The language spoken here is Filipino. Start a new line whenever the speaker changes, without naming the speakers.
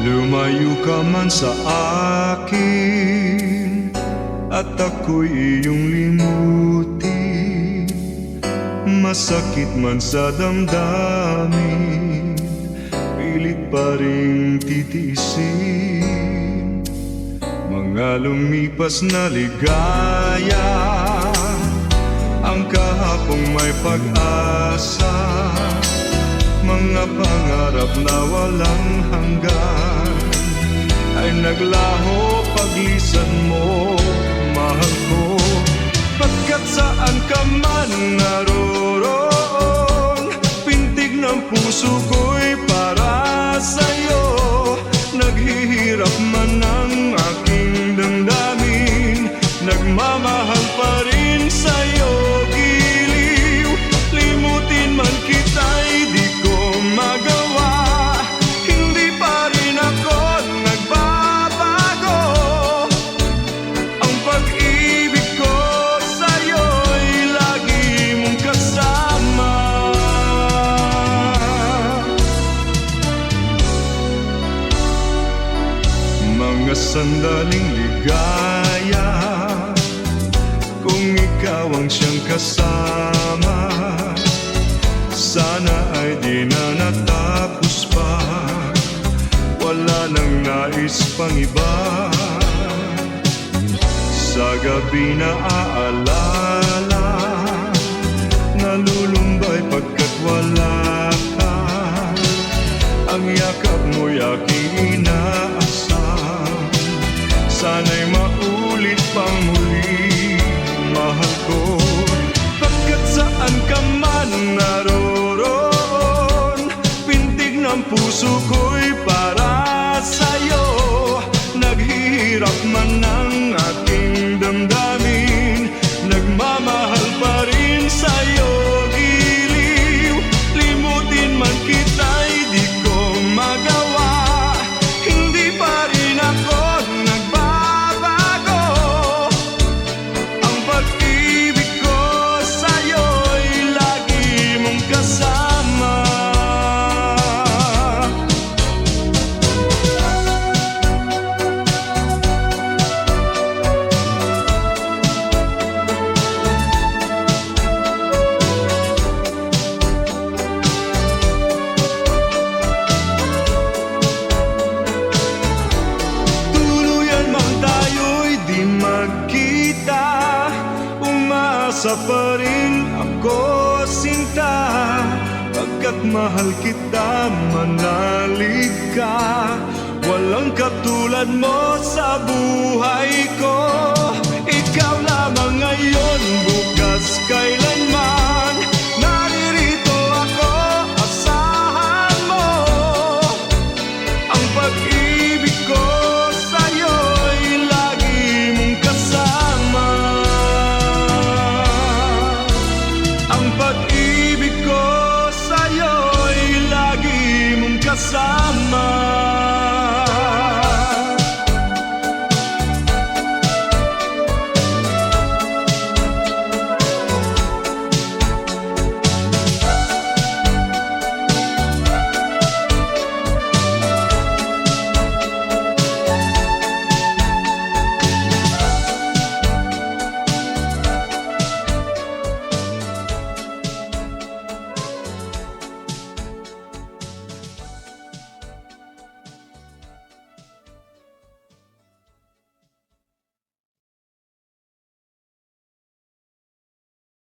Lumayo ka man sa akin at ako'y iyong limutin. Masakit man sa damdamin, pilit pa ring titiisin. Mga lumipas na ligaya, ang kahapong may pag-asa, mga pangarap na walang hanggan ay naglaho paglisan mo, mahal ko. Pagkat saan ka man naroroon, pintig ng puso ko'y para sa'yo. Naghihirap man ang aking damdamin, nagmamahal pa rin sa'yo. Giliw, limutin man kita'y di ko magawa. Hindi pa rin ako nagbabago. Ang pag-ibig ko sa'yo'y lagi mong kasama. Mga sandaling ligaya, kung ikaw ang siyang kasama, sana ay di na natapos pa. Wala nang nais pang iba. Sa gabi na aalala, nalulumbay pagkat wala ka. Ang yakap mo'y aking inaasam, sana'y maulit pang muli, mahal ko. Pagkat saan ka man naroroon, pintig ng puso ko'y para sa'yo. Naghihirap man ang aking damdamin, nagmamahal pa rin sa'yo. Giliw, limutin man kita'y di ko magawa. Hindi pa rin ako nagbabago. Ang pag-ibig ko sa'yo'y lagi mong kasama. Tuluyan man tayo'y di magkita, umasa pa rin ako, sinta. Pagkat mahal kita, manalig ka. Walang katulad mo sa buhay ko. Ikaw lamang ngayon, bukas, kailanman. Naririto ako, asahan mo. Ang pag-ibig ko sa'yo'y lagi mong kasama. Ang pag-ibig ko sa'yo'y lagi mong kasama.